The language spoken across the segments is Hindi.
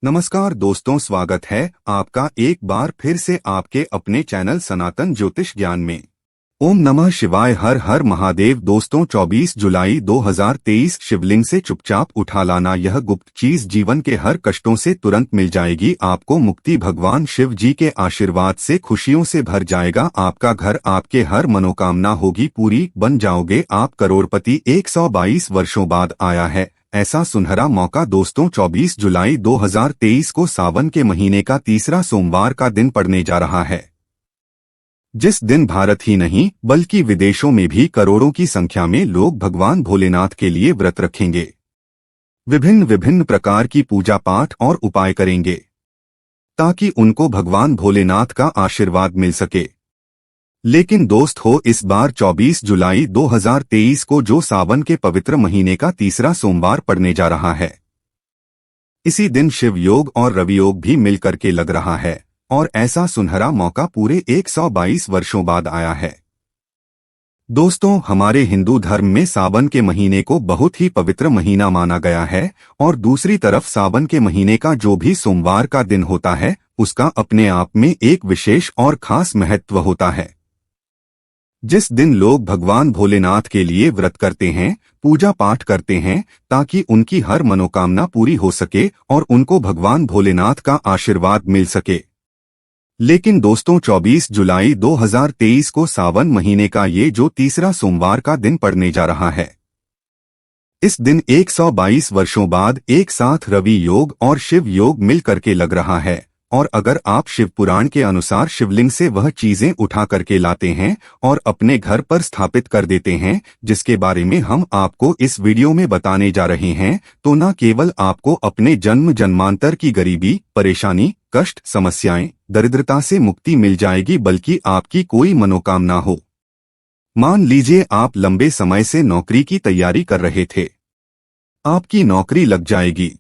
नमस्कार दोस्तों, स्वागत है आपका एक बार फिर से आपके अपने चैनल सनातन ज्योतिष ज्ञान में। ओम नमः शिवाय, हर हर महादेव। दोस्तों 24 जुलाई 2023 शिवलिंग से चुपचाप उठा लाना, यह गुप्त चीज जीवन के हर कष्टों से तुरंत मिल जाएगी। आपको मुक्ति भगवान शिव जी के आशीर्वाद से खुशियों से भर जाएगा। आपका घर, आपके हर मनोकामना होगी पूरी, बन जाओगे आप करोड़पति। 122 वर्षों बाद आया है ऐसा सुनहरा मौका। दोस्तों 24 जुलाई 2023 को सावन के महीने का तीसरा सोमवार का दिन पड़ने जा रहा है, जिस दिन भारत ही नहीं बल्कि विदेशों में भी करोड़ों की संख्या में लोग भगवान भोलेनाथ के लिए व्रत रखेंगे, विभिन्न विभिन्न प्रकार की पूजा पाठ और उपाय करेंगे ताकि उनको भगवान भोलेनाथ का आशीर्वाद मिल सके। लेकिन दोस्त हो, इस बार 24 जुलाई 2023 को जो सावन के पवित्र महीने का तीसरा सोमवार पड़ने जा रहा है, इसी दिन शिव योग और रवि योग भी मिलकर के लग रहा है और ऐसा सुनहरा मौका पूरे 122 वर्षों बाद आया है। दोस्तों, हमारे हिंदू धर्म में सावन के महीने को बहुत ही पवित्र महीना माना गया है और दूसरी तरफ सावन के महीने का जो भी सोमवार का दिन होता है उसका अपने आप में एक विशेष और खास महत्व होता है। जिस दिन लोग भगवान भोलेनाथ के लिए व्रत करते हैं, पूजा पाठ करते हैं ताकि उनकी हर मनोकामना पूरी हो सके और उनको भगवान भोलेनाथ का आशीर्वाद मिल सके। लेकिन दोस्तों 24 जुलाई 2023 को सावन महीने का ये जो तीसरा सोमवार का दिन पड़ने जा रहा है, इस दिन 122 वर्षों बाद एक साथ रवि योग और शिव योग मिल करके लग रहा है। और अगर आप शिव पुराण के अनुसार शिवलिंग से वह चीजें उठा करके लाते हैं और अपने घर पर स्थापित कर देते हैं जिसके बारे में हम आपको इस वीडियो में बताने जा रहे हैं, तो न केवल आपको अपने जन्म जन्मांतर की गरीबी, परेशानी, कष्ट, समस्याएं, दरिद्रता से मुक्ति मिल जाएगी, बल्कि आपकी कोई मनोकामना हो। मान लीजिए आप लंबे समय से नौकरी की तैयारी कर रहे थे, आपकी नौकरी लग जाएगी,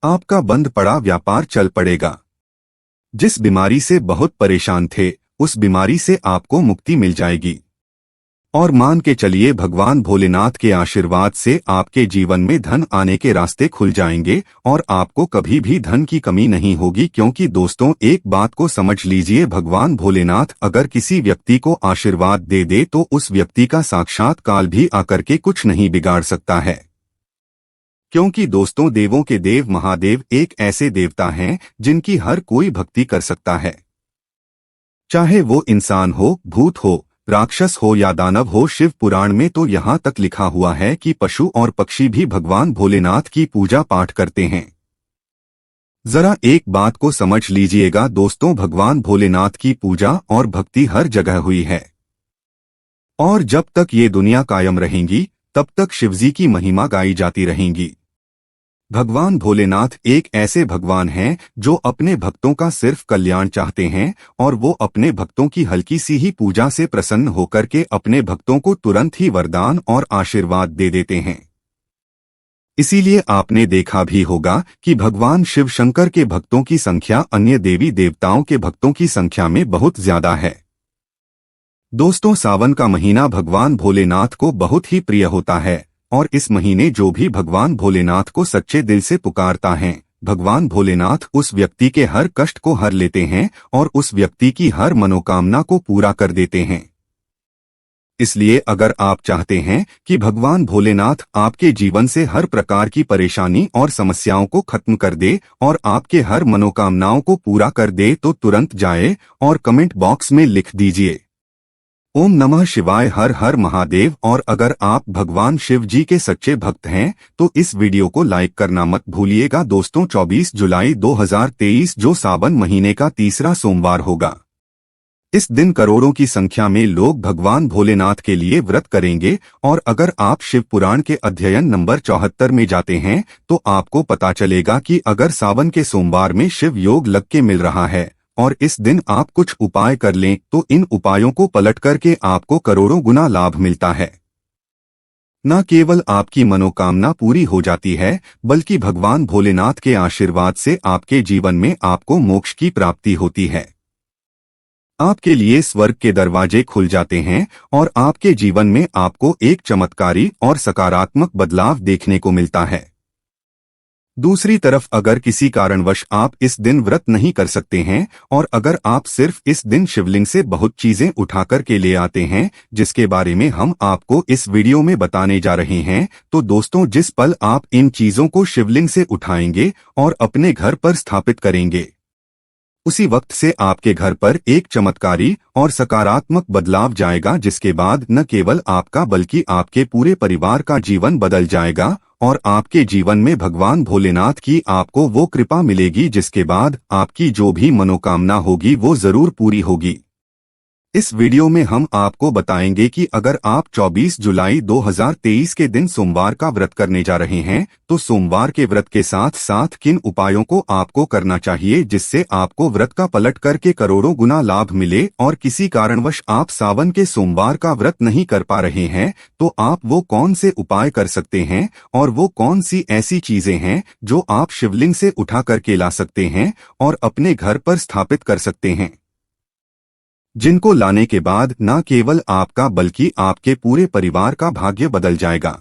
आपका बंद पड़ा व्यापार चल पड़ेगा, जिस बीमारी से बहुत परेशान थे उस बीमारी से आपको मुक्ति मिल जाएगी। और मान के चलिए भगवान भोलेनाथ के आशीर्वाद से आपके जीवन में धन आने के रास्ते खुल जाएंगे और आपको कभी भी धन की कमी नहीं होगी। क्योंकि दोस्तों एक बात को समझ लीजिए, भगवान भोलेनाथ अगर किसी व्यक्ति को आशीर्वाद दे दे तो उस व्यक्ति का साक्षात काल भी आकर के कुछ नहीं बिगाड़ सकता है। क्योंकि दोस्तों देवों के देव महादेव एक ऐसे देवता हैं जिनकी हर कोई भक्ति कर सकता है, चाहे वो इंसान हो, भूत हो, राक्षस हो या दानव हो। शिव पुराण में तो यहाँ तक लिखा हुआ है कि पशु और पक्षी भी भगवान भोलेनाथ की पूजा पाठ करते हैं। जरा एक बात को समझ लीजिएगा दोस्तों, भगवान भोलेनाथ की पूजा और भक्ति हर जगह हुई है और जब तक ये दुनिया कायम रहेंगी तब तक शिवजी की महिमा गाई जाती रहेंगी। भगवान भोलेनाथ एक ऐसे भगवान हैं जो अपने भक्तों का सिर्फ कल्याण चाहते हैं और वो अपने भक्तों की हल्की सी ही पूजा से प्रसन्न होकर के अपने भक्तों को तुरंत ही वरदान और आशीर्वाद दे देते हैं। इसीलिए आपने देखा भी होगा कि भगवान शिव शंकर के भक्तों की संख्या अन्य देवी देवताओं के भक्तों की संख्या में बहुत ज्यादा है। दोस्तों सावन का महीना भगवान भोलेनाथ को बहुत ही प्रिय होता है और इस महीने जो भी भगवान भोलेनाथ को सच्चे दिल से पुकारता है, भगवान भोलेनाथ उस व्यक्ति के हर कष्ट को हर लेते हैं और उस व्यक्ति की हर मनोकामना को पूरा कर देते हैं। इसलिए अगर आप चाहते हैं कि भगवान भोलेनाथ आपके जीवन से हर प्रकार की परेशानी और समस्याओं को खत्म कर दे और आपके हर मनोकामनाओं को पूरा कर दे, तो तुरंत जाए और कमेंट बॉक्स में लिख दीजिए ओम नमः शिवाय, हर हर महादेव। और अगर आप भगवान शिव जी के सच्चे भक्त हैं तो इस वीडियो को लाइक करना मत भूलिएगा। दोस्तों 24 जुलाई 2023 जो सावन महीने का तीसरा सोमवार होगा, इस दिन करोड़ों की संख्या में लोग भगवान भोलेनाथ के लिए व्रत करेंगे। और अगर आप शिव पुराण के अध्ययन नंबर 74 में जाते हैं तो आपको पता चलेगा कि अगर सावन के सोमवार में शिव योग लग के मिल रहा है और इस दिन आप कुछ उपाय कर लें तो इन उपायों को पलट करके आपको करोड़ों गुना लाभ मिलता है। न केवल आपकी मनोकामना पूरी हो जाती है बल्कि भगवान भोलेनाथ के आशीर्वाद से आपके जीवन में आपको मोक्ष की प्राप्ति होती है। आपके लिए स्वर्ग के दरवाजे खुल जाते हैं और आपके जीवन में आपको एक चमत्कारी और सकारात्मक बदलाव देखने को मिलता है। दूसरी तरफ अगर किसी कारणवश आप इस दिन व्रत नहीं कर सकते हैं और अगर आप सिर्फ इस दिन शिवलिंग से बहुत चीजें उठाकर के ले आते हैं, जिसके बारे में हम आपको इस वीडियो में बताने जा रहे हैं, तो दोस्तों जिस पल आप इन चीजों को शिवलिंग से उठाएंगे और अपने घर पर स्थापित करेंगे, उसी वक्त से आपके घर पर एक चमत्कारी और सकारात्मक बदलाव जाएगा, जिसके बाद न केवल आपका बल्कि आपके पूरे परिवार का जीवन बदल जाएगा और आपके जीवन में भगवान भोलेनाथ की आपको वो कृपा मिलेगी, जिसके बाद आपकी जो भी मनोकामना होगी वो जरूर पूरी होगी। इस वीडियो में हम आपको बताएंगे कि अगर आप 24 जुलाई 2023 के दिन सोमवार का व्रत करने जा रहे हैं, तो सोमवार के व्रत के साथ साथ किन उपायों को आपको करना चाहिए जिससे आपको व्रत का पलट करके करोड़ों गुना लाभ मिले, और किसी कारणवश आप सावन के सोमवार का व्रत नहीं कर पा रहे हैं तो आप वो कौन से उपाय कर सकते हैं और वो कौन सी ऐसी चीजें हैं जो आप शिवलिंग से उठा करके ला सकते हैं और अपने घर पर स्थापित कर सकते हैं, जिनको लाने के बाद न केवल आपका बल्कि आपके पूरे परिवार का भाग्य बदल जाएगा।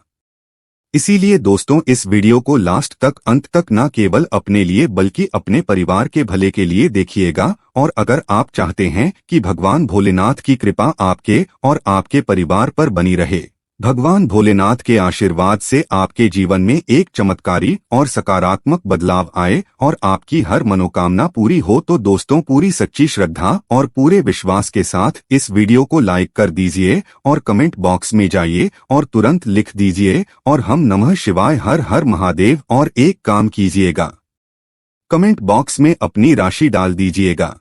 इसीलिए दोस्तों इस वीडियो को लास्ट तक अंत तक न केवल अपने लिए बल्कि अपने परिवार के भले के लिए देखिएगा, और अगर आप चाहते हैं कि भगवान भोलेनाथ की कृपा आपके और आपके परिवार पर बनी रहे, भगवान भोलेनाथ के आशीर्वाद से आपके जीवन में एक चमत्कारी और सकारात्मक बदलाव आए और आपकी हर मनोकामना पूरी हो, तो दोस्तों पूरी सच्ची श्रद्धा और पूरे विश्वास के साथ इस वीडियो को लाइक कर दीजिए और कमेंट बॉक्स में जाइए और तुरंत लिख दीजिए और हम नमः शिवाय हर हर महादेव, और एक काम कीजिएगा, कमेंट बॉक्स में अपनी राशि डाल दीजिएगा।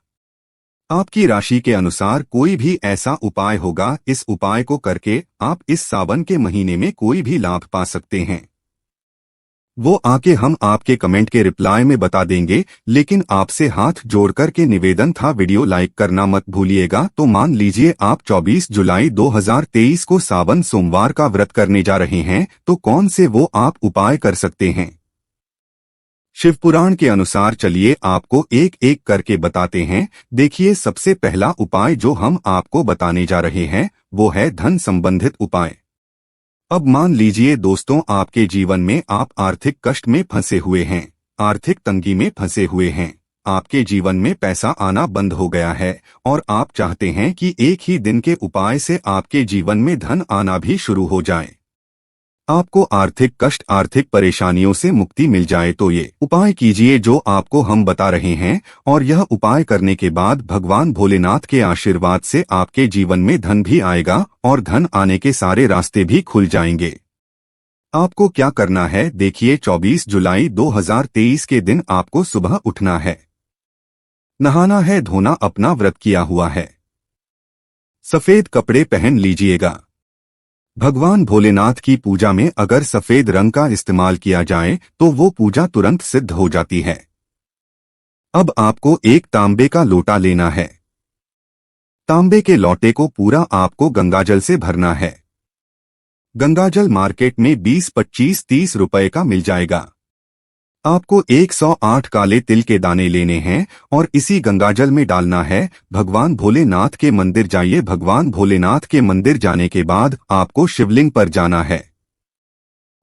आपकी राशि के अनुसार कोई भी ऐसा उपाय होगा, इस उपाय को करके आप इस सावन के महीने में कोई भी लाभ पा सकते हैं, वो आके हम आपके कमेंट के रिप्लाई में बता देंगे। लेकिन आपसे हाथ जोड़कर के निवेदन था, वीडियो लाइक करना मत भूलिएगा। तो मान लीजिए आप 24 जुलाई 2023 को सावन सोमवार का व्रत करने जा रहे हैं, तो कौन से वो आप उपाय कर सकते हैं। शिवपुराण के अनुसार चलिए आपको एक एक करके बताते हैं। देखिए सबसे पहला उपाय जो हम आपको बताने जा रहे हैं वो है धन संबंधित उपाय। अब मान लीजिए दोस्तों आपके जीवन में आप आर्थिक कष्ट में फंसे हुए हैं, आर्थिक तंगी में फंसे हुए हैं, आपके जीवन में पैसा आना बंद हो गया है और आप चाहते हैं कि एक ही दिन के उपाय से आपके जीवन में धन आना भी शुरू हो जाए, आपको आर्थिक कष्ट आर्थिक परेशानियों से मुक्ति मिल जाए, तो ये उपाय कीजिए जो आपको हम बता रहे हैं। और यह उपाय करने के बाद भगवान भोलेनाथ के आशीर्वाद से आपके जीवन में धन भी आएगा और धन आने के सारे रास्ते भी खुल जाएंगे। आपको क्या करना है, देखिए 24 जुलाई 2023 के दिन आपको सुबह उठना है, नहाना है, धोना अपना व्रत किया हुआ है, सफेद कपड़े पहन लीजिएगा। भगवान भोलेनाथ की पूजा में अगर सफेद रंग का इस्तेमाल किया जाए तो वो पूजा तुरंत सिद्ध हो जाती है। अब आपको एक तांबे का लोटा लेना है, तांबे के लोटे को पूरा आपको गंगाजल से भरना है। गंगाजल मार्केट में 20, 25, 30 रुपए का मिल जाएगा। आपको 108 काले तिल के दाने लेने हैं और इसी गंगाजल में डालना है। भगवान भोलेनाथ के मंदिर जाइए, भगवान भोलेनाथ के मंदिर जाने के बाद आपको शिवलिंग पर जाना है,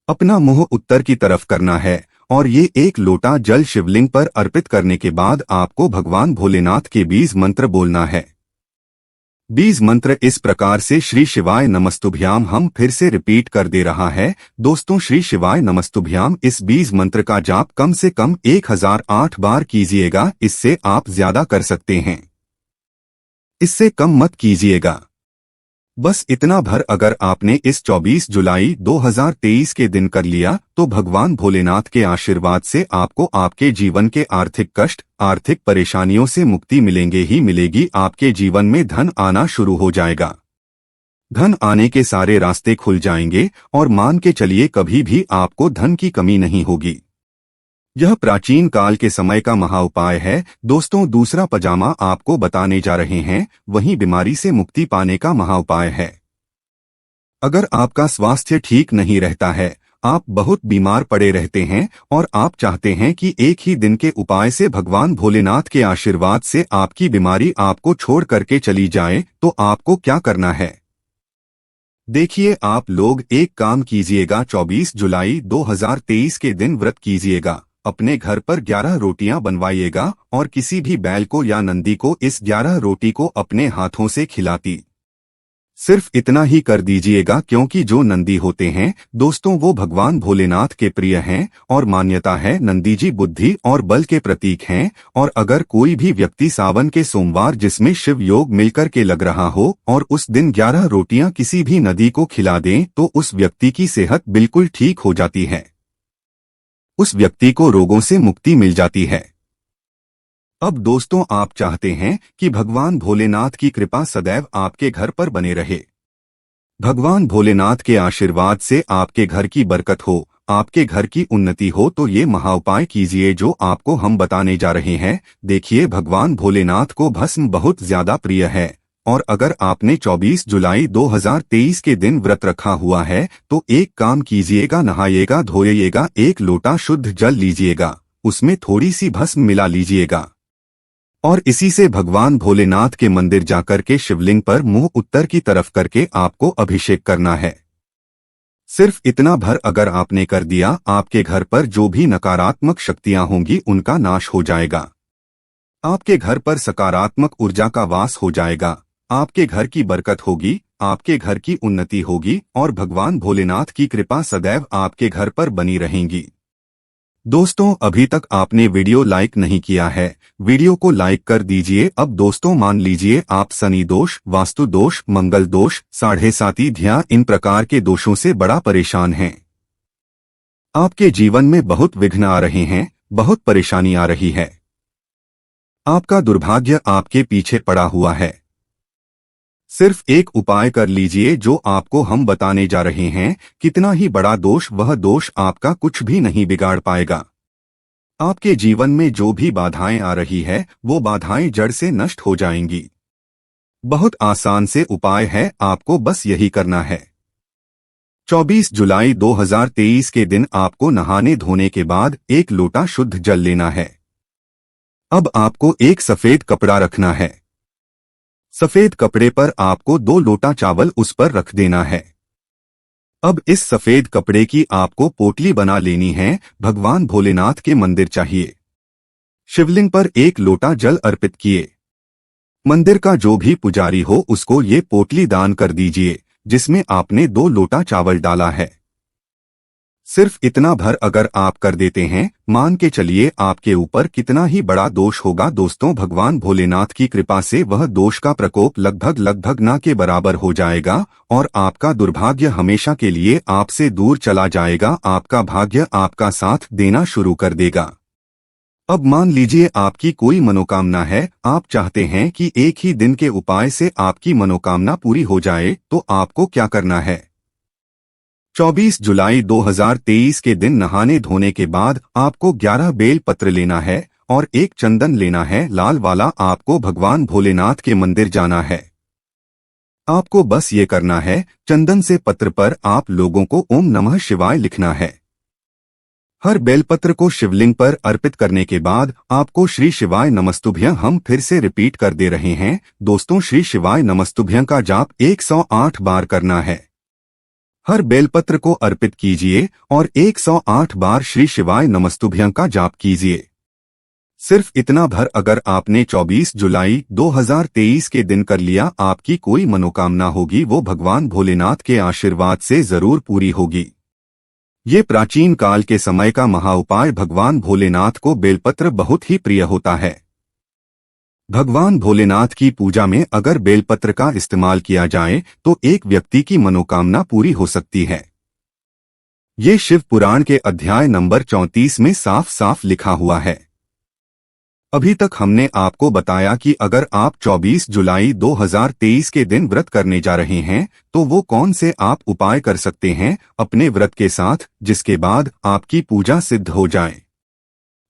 अपना मुंह उत्तर की तरफ करना है और ये एक लोटा जल शिवलिंग पर अर्पित करने के बाद आपको भगवान भोलेनाथ के 20 मंत्र बोलना है। 20 मंत्र इस प्रकार से, श्री शिवाय नमस्तुभ्याम, हम फिर से रिपीट कर दे रहा है दोस्तों, श्री शिवाय नमस्तुभ्याम। इस 20 मंत्र का जाप कम से कम 1008 बार कीजिएगा, इससे आप ज्यादा कर सकते हैं, इससे कम मत कीजिएगा। बस इतना भर अगर आपने इस 24 जुलाई 2023 के दिन कर लिया तो भगवान भोलेनाथ के आशीर्वाद से आपको आपके जीवन के आर्थिक कष्ट आर्थिक परेशानियों से मुक्ति मिलेंगे ही मिलेगी। आपके जीवन में धन आना शुरू हो जाएगा, धन आने के सारे रास्ते खुल जाएंगे और मान के चलिए कभी भी आपको धन की कमी नहीं होगी। यह प्राचीन काल के समय का महा उपाय है दोस्तों। दूसरा पजामा आपको बताने जा रहे हैं, वही बीमारी से मुक्ति पाने का महा उपाय है। अगर आपका स्वास्थ्य ठीक नहीं रहता है, आप बहुत बीमार पड़े रहते हैं और आप चाहते हैं कि एक ही दिन के उपाय से भगवान भोलेनाथ के आशीर्वाद से आपकी बीमारी आपको छोड़ करके चली जाए, तो आपको क्या करना है, देखिए आप लोग एक काम कीजिएगा। 24 जुलाई 2023 के दिन व्रत कीजिएगा अपने घर पर 11 रोटियां बनवाइएगा और किसी भी बैल को या नंदी को इस 11 रोटी को अपने हाथों से खिलाती। सिर्फ इतना ही कर दीजिएगा, क्योंकि जो नंदी होते हैं दोस्तों वो भगवान भोलेनाथ के प्रिय हैं और मान्यता है नंदी जी बुद्धि और बल के प्रतीक हैं। और अगर कोई भी व्यक्ति सावन के सोमवार जिसमें शिव योग मिलकर के लग रहा हो और उस दिन 11 रोटियां किसी भी नदी को खिला दें तो उस व्यक्ति की सेहत बिल्कुल ठीक हो जाती है, उस व्यक्ति को रोगों से मुक्ति मिल जाती है। अब दोस्तों आप चाहते हैं कि भगवान भोलेनाथ की कृपा सदैव आपके घर पर बने रहे, भगवान भोलेनाथ के आशीर्वाद से आपके घर की बरकत हो, आपके घर की उन्नति हो, तो ये महाउपाय कीजिए जो आपको हम बताने जा रहे हैं। देखिए, भगवान भोलेनाथ को भस्म बहुत ज्यादा प्रिय है और अगर आपने 24 जुलाई 2023 के दिन व्रत रखा हुआ है तो एक काम कीजिएगा, नहाइएगा, धोइएगा, एक लोटा शुद्ध जल लीजिएगा, उसमें थोड़ी सी भस्म मिला लीजिएगा और इसी से भगवान भोलेनाथ के मंदिर जाकर के शिवलिंग पर मुंह उत्तर की तरफ करके आपको अभिषेक करना है। सिर्फ इतना भर अगर आपने कर दिया, आपके घर पर जो भी नकारात्मक शक्तियां होंगी उनका नाश हो जाएगा, आपके घर पर सकारात्मक ऊर्जा का वास हो जाएगा, आपके घर की बरकत होगी, आपके घर की उन्नति होगी और भगवान भोलेनाथ की कृपा सदैव आपके घर पर बनी रहेंगी। दोस्तों अभी तक आपने वीडियो लाइक नहीं किया है, वीडियो को लाइक कर दीजिए। अब दोस्तों मान लीजिए आप शनि दोष, वास्तु दोष, मंगल दोष, साढ़े साती ध्यान, इन प्रकार के दोषों से बड़ा परेशान हैं, आपके जीवन में बहुत विघ्न आ रहे हैं, बहुत परेशानी आ रही है, आपका दुर्भाग्य आपके पीछे पड़ा हुआ है। सिर्फ एक उपाय कर लीजिए जो आपको हम बताने जा रहे हैं, कितना ही बड़ा दोष वह दोष आपका कुछ भी नहीं बिगाड़ पाएगा। आपके जीवन में जो भी बाधाएं आ रही है वो बाधाएं जड़ से नष्ट हो जाएंगी। बहुत आसान से उपाय है, आपको बस यही करना है। 24 जुलाई 2023 के दिन आपको नहाने धोने के बाद एक लोटा शुद्ध जल लेना है। अब आपको एक सफेद कपड़ा रखना है, सफेद कपड़े पर आपको 2 लोटा चावल उस पर रख देना है। अब इस सफेद कपड़े की आपको पोटली बना लेनी है, भगवान भोलेनाथ के मंदिर चाहिए, शिवलिंग पर एक लोटा जल अर्पित किए, मंदिर का जो भी पुजारी हो उसको ये पोटली दान कर दीजिए जिसमें आपने 2 लोटा चावल डाला है। सिर्फ इतना भर अगर आप कर देते हैं, मान के चलिए आपके ऊपर कितना ही बड़ा दोष होगा दोस्तों, भगवान भोलेनाथ की कृपा से वह दोष का प्रकोप लगभग ना के बराबर हो जाएगा और आपका दुर्भाग्य हमेशा के लिए आपसे दूर चला जाएगा, आपका भाग्य आपका साथ देना शुरू कर देगा। अब मान लीजिए आपकी कोई मनोकामना है, आप चाहते हैं कि एक ही दिन के उपाय से आपकी मनोकामना पूरी हो जाए, तो आपको क्या करना है? 24 जुलाई 2023 के दिन नहाने धोने के बाद आपको 11 बेल पत्र लेना है और एक चंदन लेना है, लाल वाला। आपको भगवान भोलेनाथ के मंदिर जाना है, आपको बस ये करना है, चंदन से पत्र पर आप लोगों को ओम नमः शिवाय लिखना है। हर बेलपत्र को शिवलिंग पर अर्पित करने के बाद आपको श्री शिवाय नमस्तुभ्यं, हम फिर से रिपीट कर दे रहे हैं दोस्तों, श्री शिवाय नमस्तुभ्यं का जाप 108 बार करना है। हर बेलपत्र को अर्पित कीजिए और 108 बार श्री शिवाय नमस्तुभ्यं का जाप कीजिए। सिर्फ इतना भर अगर आपने 24 जुलाई 2023 के दिन कर लिया, आपकी कोई मनोकामना होगी वो भगवान भोलेनाथ के आशीर्वाद से जरूर पूरी होगी। ये प्राचीन काल के समय का महाउपाय, भगवान भोलेनाथ को बेलपत्र बहुत ही प्रिय होता है। भगवान भोलेनाथ की पूजा में अगर बेलपत्र का इस्तेमाल किया जाए तो एक व्यक्ति की मनोकामना पूरी हो सकती है। ये शिव पुराण के अध्याय नंबर 34 में साफ साफ लिखा हुआ है। अभी तक हमने आपको बताया कि अगर आप 24 जुलाई 2023 के दिन व्रत करने जा रहे हैं तो वो कौन से आप उपाय कर सकते हैं अपने व्रत के साथ, जिसके बाद आपकी पूजा सिद्ध हो जाए।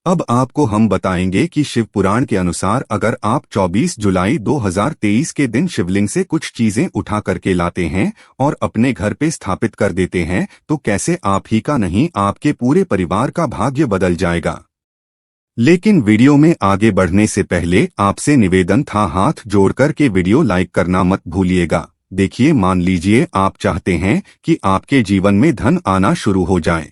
अब आपको हम बताएंगे कि शिव पुराण के अनुसार अगर आप 24 जुलाई 2023 के दिन शिवलिंग से कुछ चीजें उठा करके लाते हैं और अपने घर पे स्थापित कर देते हैं तो कैसे आप ही का नहीं, आपके पूरे परिवार का भाग्य बदल जाएगा। लेकिन वीडियो में आगे बढ़ने से पहले आपसे निवेदन था, हाथ जोड़कर के वीडियो लाइक करना मत भूलिएगा। देखिए, मान लीजिए आप चाहते हैं कि आपके जीवन में धन आना शुरू हो जाए,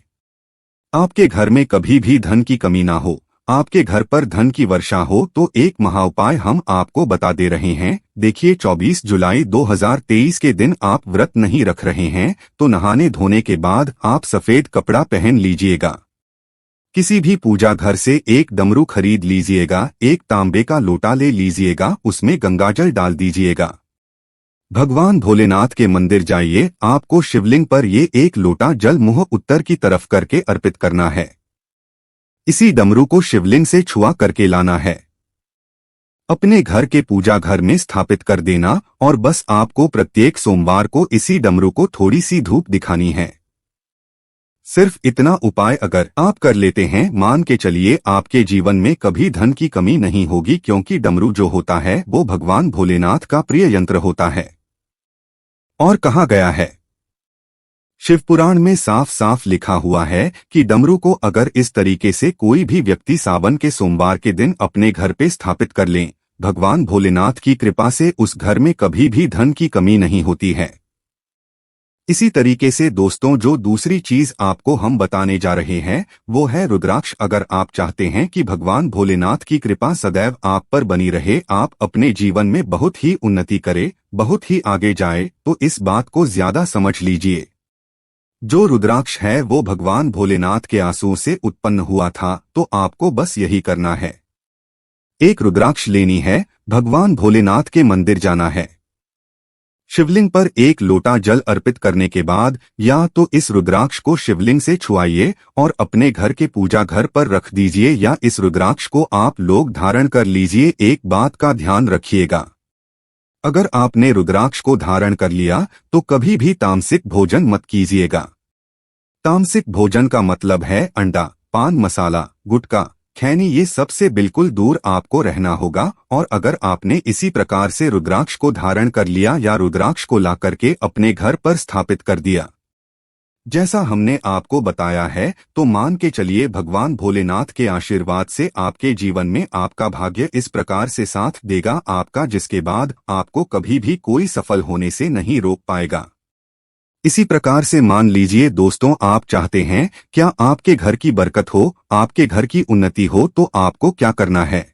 आपके घर में कभी भी धन की कमी ना हो, आपके घर पर धन की वर्षा हो, तो एक महाउपाय हम आपको बता दे रहे हैं। देखिए, 24 जुलाई 2023 के दिन आप व्रत नहीं रख रहे हैं तो नहाने धोने के बाद आप सफेद कपड़ा पहन लीजिएगा। किसी भी पूजा घर से एक डमरू खरीद लीजिएगा, एक तांबे का लोटा ले लीजिएगा, उसमें गंगाजल डाल दीजिएगा। भगवान भोलेनाथ के मंदिर जाइए, आपको शिवलिंग पर ये एक लोटा जल मुंह उत्तर की तरफ करके अर्पित करना है। इसी डमरू को शिवलिंग से छुआ करके लाना है, अपने घर के पूजा घर में स्थापित कर देना और बस आपको प्रत्येक सोमवार को इसी डमरू को थोड़ी सी धूप दिखानी है। सिर्फ इतना उपाय अगर आप कर लेते हैं, मान के चलिए आपके जीवन में कभी धन की कमी नहीं होगी, क्योंकि डमरू जो होता है वो भगवान भोलेनाथ का प्रिय यंत्र होता है। और कहा गया है, शिवपुराण में साफ साफ लिखा हुआ है कि डमरू को अगर इस तरीके से कोई भी व्यक्ति सावन के सोमवार के दिन अपने घर पे स्थापित कर लें, भगवान भोलेनाथ की कृपा से उस घर में कभी भी धन की कमी नहीं होती है। इसी तरीके से दोस्तों, जो दूसरी चीज आपको हम बताने जा रहे हैं वो है रुद्राक्ष। अगर आप चाहते हैं कि भगवान भोलेनाथ की कृपा सदैव आप पर बनी रहे, आप अपने जीवन में बहुत ही उन्नति करे, बहुत ही आगे जाए, तो इस बात को ज्यादा समझ लीजिए। जो रुद्राक्ष है वो भगवान भोलेनाथ के आंसुओं से उत्पन्न हुआ था, तो आपको बस यही करना है, एक रुद्राक्ष लेनी है, भगवान भोलेनाथ के मंदिर जाना है, शिवलिंग पर एक लोटा जल अर्पित करने के बाद या तो इस रुद्राक्ष को शिवलिंग से छुआइए और अपने घर के पूजा घर पर रख दीजिए, या इस रुद्राक्ष को आप लोग धारण कर लीजिए। एक बात का ध्यान रखिएगा, अगर आपने रुद्राक्ष को धारण कर लिया तो कभी भी तामसिक भोजन मत कीजिएगा। तामसिक भोजन का मतलब है अंडा, पान मसाला, गुटखा, खैनी, ये सबसे बिल्कुल दूर आपको रहना होगा। और अगर आपने इसी प्रकार से रुद्राक्ष को धारण कर लिया या रुद्राक्ष को ला करके अपने घर पर स्थापित कर दिया जैसा हमने आपको बताया है, तो मान के चलिए भगवान भोलेनाथ के आशीर्वाद से आपके जीवन में आपका भाग्य इस प्रकार से साथ देगा आपका, जिसके बाद आपको कभी भी कोई सफल होने से नहीं रोक पाएगा। इसी प्रकार से मान लीजिए दोस्तों, आप चाहते हैं क्या आपके घर की बरकत हो, आपके घर की उन्नति हो, तो आपको क्या करना है,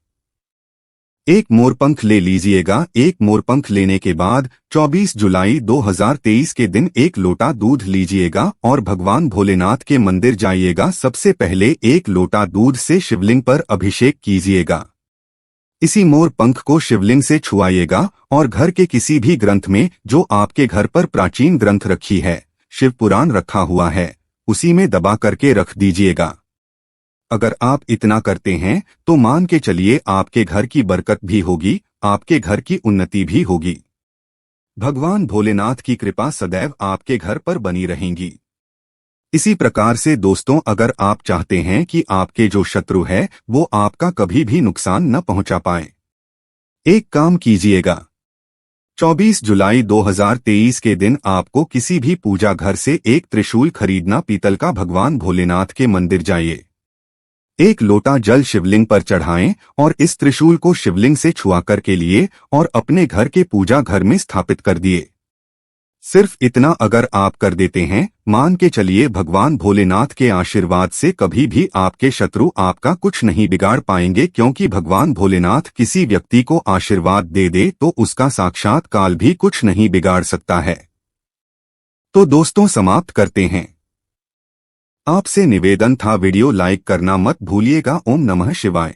एक मोरपंख ले लीजिएगा। एक मोरपंख लेने के बाद 24 जुलाई 2023 के दिन एक लोटा दूध लीजिएगा और भगवान भोलेनाथ के मंदिर जाइएगा। सबसे पहले एक लोटा दूध से शिवलिंग पर अभिषेक कीजिएगा। इसी मोरपंख को शिवलिंग से छुआइएगा और घर के किसी भी ग्रंथ में, जो आपके घर पर प्राचीन ग्रंथ रखी है, शिव पुराण रखा हुआ है, उसी में दबा करके रख दीजिएगा। अगर आप इतना करते हैं तो मान के चलिए आपके घर की बरकत भी होगी, आपके घर की उन्नति भी होगी। भगवान भोलेनाथ की कृपा सदैव आपके घर पर बनी रहेंगी। इसी प्रकार से दोस्तों, अगर आप चाहते हैं कि आपके जो शत्रु है वो आपका कभी भी नुकसान न पहुंचा पाए, एक काम कीजिएगा। 24 जुलाई 2023 के दिन आपको किसी भी पूजा घर से एक त्रिशूल खरीदना, पीतल का, भगवान भोलेनाथ के मंदिर जाइए, एक लोटा जल शिवलिंग पर चढ़ाएं और इस त्रिशूल को शिवलिंग से छुआ कर के लिए और अपने घर के पूजा घर में स्थापित कर दिए। सिर्फ इतना अगर आप कर देते हैं, मान के चलिए भगवान भोलेनाथ के आशीर्वाद से कभी भी आपके शत्रु आपका कुछ नहीं बिगाड़ पाएंगे, क्योंकि भगवान भोलेनाथ किसी व्यक्ति को आशीर्वाद दे दे तो उसका साक्षात काल भी कुछ नहीं बिगाड़ सकता है। तो दोस्तों, समाप्त करते हैं। आपसे निवेदन था, वीडियो लाइक करना मत भूलिएगा। ओम नमः शिवाय।